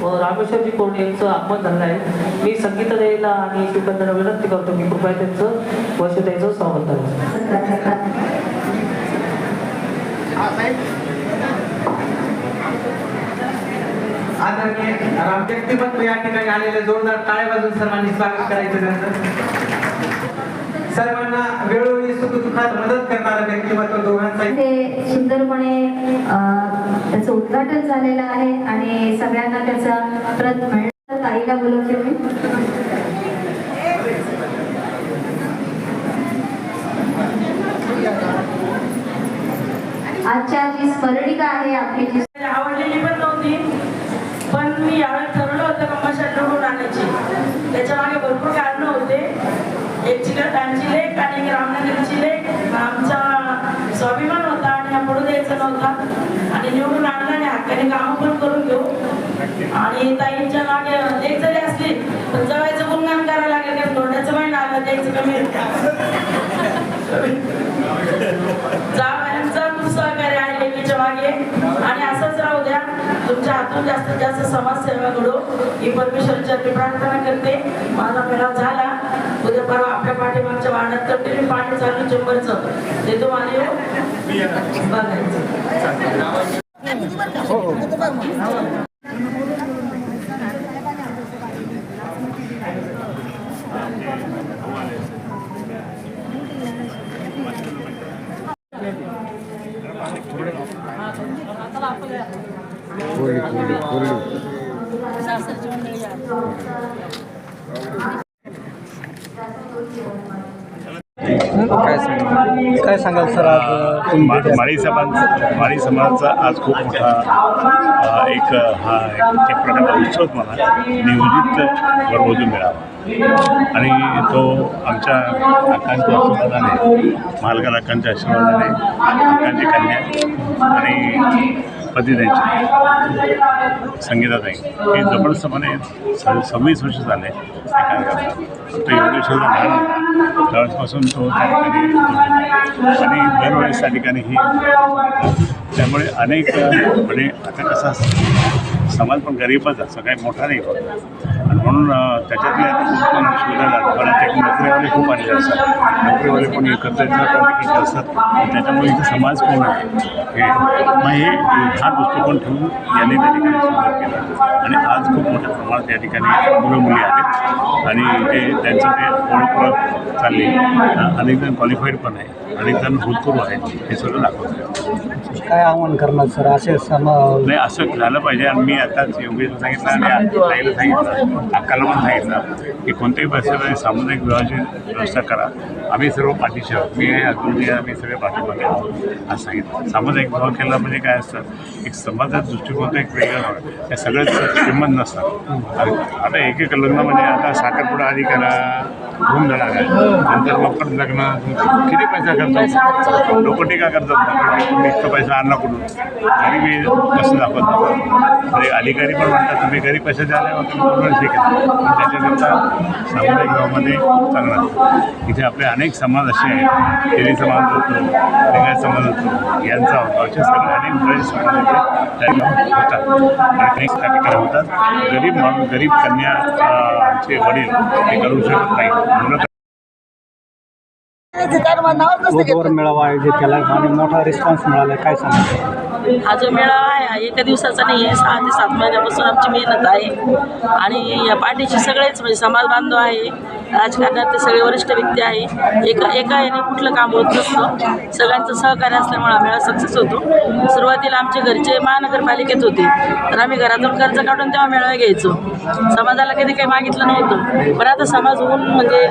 व रामेश्वरजी कोरडे यांचं आगमन झालं आहे. मी संगीता द्यायला आणि शिवकन्याला विनंती करतो की कृपया त्यांचं वर्ष द्यायचं स्वागत करायचं. आदरणीय राम व्यक्तिमत्व या ठिकाणी आलेले जोरदार टाळ्या वाजवून सर्वांनी स्वागत करायचं त्यांचं. सर्वांना वेळोवेळी सुखदुःखात मदत करणारं व्यक्तिमत्व दोघांचा ते सुंदरपणे त्याचं उद्घाटन झालेलं आहे आणि सगळ्यांना त्याचा प्रत मिळाला. ताईला बोलवते मी. आजच्या जी स्मरणिका आहे आपली जी आवडलेली पण नव्हती, पण मी यावेळेस ठरवलं होतं कमाशात निवडून आणायची. त्याच्या मागे भरपूर कारणं होते. एक चिकटांची लेख आणि एक रामनगरची लेख. आमचा स्वाभिमान होता आणि हा पडू द्यायचा नव्हता आणि निवडून आणला आणि हक्काने कामं पण करून घेऊ. आणि ताईंच्या मागे एक जरी असली पण जवायचं गुणगान करायला लागेल, कारण धोंड्याचं महिना आलं द्यायचं कमी जावयांचा खूप सहकार्य आहे लेकीच्या मागे आणि असंच राहू द्या. तुमच्या हातून जास्तीत जास्त समाजसेवा घडो ही परमेश्वरच्या प्रार्थना करते. माझा मेळावा झाला. उद्या परवा आपल्या पाठीमागच्या वाड्यात कंटिन्यू पाणी चालू चेंबरचं ते तुम्हाला येऊ बघायचं. काय सांगाल सर? आज माळी समाजाचा आज खूप मोठा एक प्रकारचा उत्सव मला नियोजित वरवधू मिळावा आणि तो आमच्या काकांच्या आशीर्वादाने, मालगार काकांच्या आशीर्वादाने, काकांची कन्या आणि पती त्यांची संगीताताई हे जबरदस्तपणे 26 वर्ष झाले त्या कार्यक्रमात. तो योगेश्वरचा लहान होता त्यावेळेसपासून तो त्या ठिकाणी आणि दरवेळेस त्या ठिकाणी ही त्यामुळे अनेक म्हणजे आता कसा समाज पण गरीबच असं काही मोठा नाही होत आणि म्हणून त्याच्यातले आता शोधायला पण ते नोकरीवाले खूप आलेले असतात. नोकरीवाले पण एकत्र तिकडचे असतात. त्याच्यामुळे इथे समाज कोण आहे हे मग हे हा दृष्टिकोन ठेवून यांनी त्या ठिकाणी सुरुवात केला आणि आज खूप मोठ्या प्रमाणात या ठिकाणी मुलं मुली आहेत आणि ते त्यांचं ते ओळख चालली. अनेक जण क्वालिफाईड पण आहे, अनेक जण भूतपूर्व आहेत, हे सगळं दाखवतं. काय आव्हान करणार सर? असे नाही असं झालं पाहिजे. आणि मी आताच योगेशला सांगितलं आणि ताईला सांगितलं, अक्काला पण सांगितलं की कोणत्याही परिस्थितीत सामुदायिक विवाहाची व्यवस्था करा. आम्ही सर्व पाठीशी आहोत. मी अजून आम्ही सगळे पाठीमागे आहोत असं सांगितलं. सामुदायिक विवाह केला म्हणजे काय असतं, एक समाजाचा दृष्टिकोन एक वेगळा होतं. त्या सगळ्याच श्रीमंत नसतात. आता एक लग्न म्हणजे आता साखरपुडा आधी करा, धूम धडा नंतर मकर लग्न किती पैसा करतात लोक, टीका करतात तुम्ही इतकं पैसा आणला कुठून, गरिबी कसं दाखवतात. म्हणजे अधिकारी पण म्हणतात तुम्ही गरीब पैसा द्यायला तुम्ही शिकेल. पण त्याच्याकरता सामुदायिक गावामध्ये चांगला इथे आपले अनेक समाज असे आहेत. तेली समाज होतो, लिंगायत समाज होतो, यांचा होतो, असे सगळे अनेक बरेच समाज होते होतात आणि त्या ठिकाणी होतात. गरीब माणूस, गरीब कन्याचे वडील ते करू शकत नाही. मेळावा आयोजित केला आणि मोठा रिस्पॉन्स मिळाला, काय सांगा? हा जो मेळावा आहे हा एका दिवसाचा नाही आहे. 6 ते 7 महिन्यापासून आमची मेहनत आहे आणि या पाठीशी सगळेच म्हणजे समाज बांधव आहे, राजकारणात ते सगळे वरिष्ठ व्यक्ती आहे. एका याने कुठलं काम होत नसतं. सगळ्यांचं सहकार्य असल्यामुळे हा मेळावा सक्सेस होतो. सुरुवातीला आमचे घरचे महानगरपालिकेत होते तर आम्ही घरातून कर्ज काढून तेव्हा मेळावा घ्यायचो. समाजाला कधी काही मागितलं नव्हतं, पण आता समाज होऊन म्हणजे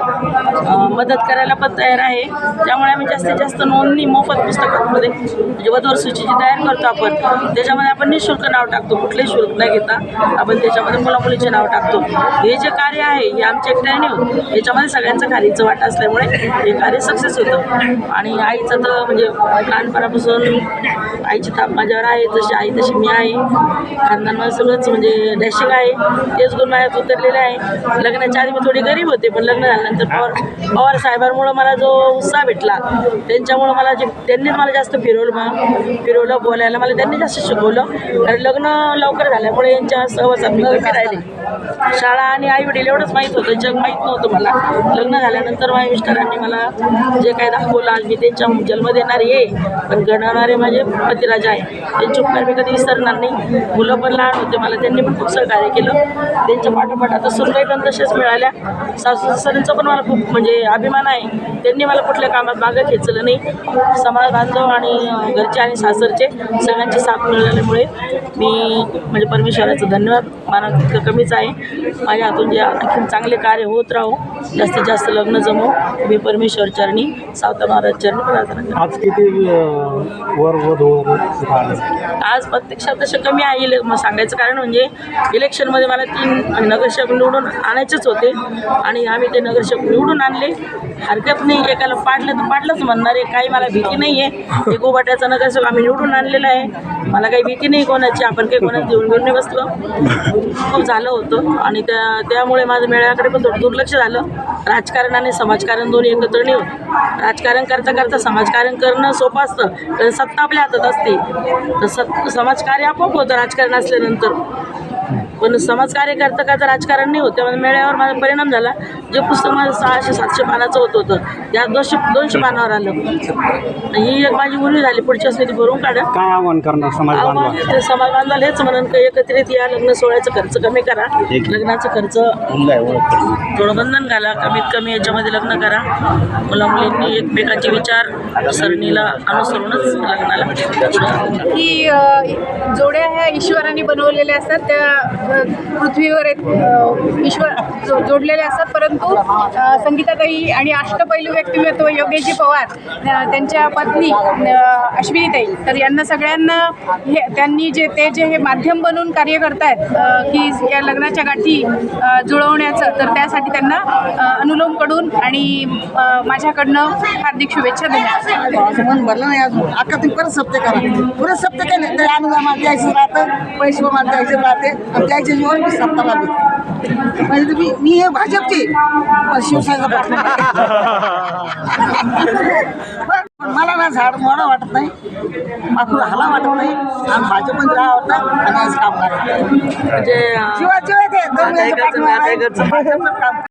मदत करायला पण तयार आहे. त्यामुळे आम्ही जास्तीत जास्त नोंदणी मोफत पुस्तकांमध्ये म्हणजे वधूवर सूचीची तयार करतो आपण. त्याच्यामध्ये आपण निःशुल्क नाव टाकतो, कुठलेही शुल्क न घेता आपण त्याच्यामध्ये मुलामुलीचे नाव टाकतो. हे जे कार्य आहे हे आमच्या एकट्याने होतं, याच्यामध्ये सगळ्यांचं खारीचं वाटा असल्यामुळे हे कार्य सक्सेस होतं. आणि आईचं तर म्हणजे लहानपणापासून आईची थाप माझ्यावर आहे. जशी आई तशी मी आहे. खानदानमध्ये सगळंच म्हणजे डॅशिंग आहे. तेच गुण माझ्यात उतरलेले आहे. लग्नाच्या आधी मी थोडी गरीब होते, पण लग्न झाल्यानंतर पवार साहेबांमुळं मला जो उत्साह भेटला त्यांच्यामुळं मला त्यांनीच मला जास्त फिरवलं बोलायला करायला मला त्यांनी जास्त शिकवलं. कारण लग्न लवकर झाल्यामुळे यांच्या सहवासात मी कमी राहिले. शाळा आणि आई वडील एवढंच माहीत होतं, जग माहीत नव्हतं मला. लग्न झाल्यानंतर माझ्या मिस्टरांनी मला जे काही दाखवलं, आज मी त्यांच्या जन्म देणारे आहे पण घडवणारे माझे पतिराजा आहे. त्यांचे उपकार मी कधी विसरणार नाही. मुलं पण लहान होते, मला त्यांनी पण खूप सहकार्य केलं. त्यांच्या पाठोपाठ आता सुनबाई पण तशाच मिळाल्या. सासू सासऱ्यांचा पण मला खूप म्हणजे अभिमान आहे. त्यांनी मला कुठल्या कामात मागं खेचलं नाही. समाज बांधव आणि घरचे आणि सासरचे सगळ्यांची साथ मिळाल्यामुळे मी म्हणजे परमेश्वराचं धन्यवाद मानत तितकं कमीच आहे. माझ्या हातून जे आणखी चांगले कार्य होत राहू, जास्तीत जास्त लग्न जमो, मी परमेश्वर चरणी सावता महाराज चरणी प्रार्थना करते. आज किती वर वधू आज प्रत्यक्षात तसे कमी आहे. मग सांगायचं कारण म्हणजे इलेक्शनमध्ये मला 3 नगरसेवक निवडून आणायचेच होते आणि आम्ही ते नगरसेवक निवडून आणले. हरकत नाही, एकाला पाडलं तर पाडलंच म्हणणार आहे. काही मला भीती नाही आहे. एक उभाट्याचा नगरसेवक आम्ही निवडून आणलेला आहे. मला काही भीती नाही कोणाची. आपण काही कोणाला देऊन घेऊन नाही बसलो. खूप झालं होतं आणि त्यामुळे माझं मेळाव्याकडे पण थोडं दुर्लक्ष झालं. राजकारण आणि समाजकारण दोन्ही एकत्र नाही होत. राजकारण करता करता समाजकारण करणं सोपं असतं, तर सत्ता आपल्या हातात असते. तर समाजकार्य आपोआप होतं राजकारण असल्यानंतर. पण समाजकार्य करता करता राजकारण नाही होतं. म्हणजे मेळ्यावर माझा परिणाम झाला. जे पुस्तक माझं 600-700 पानाचं होतं त्यात 200 पानावर आलं. ही एक माझी मुली झाली. पुढच्या स्थिती भरून काढा. काय आव्हान करणार समाज बांधव? समाज बांधवाला हेच म्हणून की एकत्रित या, लग्न सोहळ्याचा खर्च कमी करा, लग्नाचा खर्च थोडं बंधन घाला, कमीत कमी याच्यामध्ये लग्न करा. मुला मुलींनी एकमेकांचे विचार सरणीला अनुसरूनच लग्नाला की जोड्या ह्या ईश्वराने बनवलेल्या असतात. त्या पृथ्वीवर ईश्वर जोडलेले असतात. परंतु संगीताताई आणि अष्टपैलू व्यक्तिमत्व योगेशजी पवार, त्यांच्या पत्नी अश्विनीताई, तर यांना सगळ्यांना त्यांनी जे हे माध्यम बनवून कार्य करतायत की या लग्नाच्या गाठी जुळवण्याचं, तर त्यासाठी त्यांना अनुलोमकडून आणि माझ्याकडनं हार्दिक शुभेच्छा देण्यात. मन भरलं नाही अजून. अक्का तुम्ही परत सप्ते करा. परत सप्ते केले तरी अनुदान मला द्यायचं राहतं, पैसे मला द्यायचे राहते आणि द्यायचे जीवन मी सप्ता लागते. म्हणजे तुम्ही मी हे भाजपची पण शिवसेनेचा पण मला ना झाड मोडा वाटत नाही, माखून हाला वाटत नाही आणि भाजपमध्ये राहा वाटतं आणि आज काम करायचं. म्हणजे शिवाय ते काम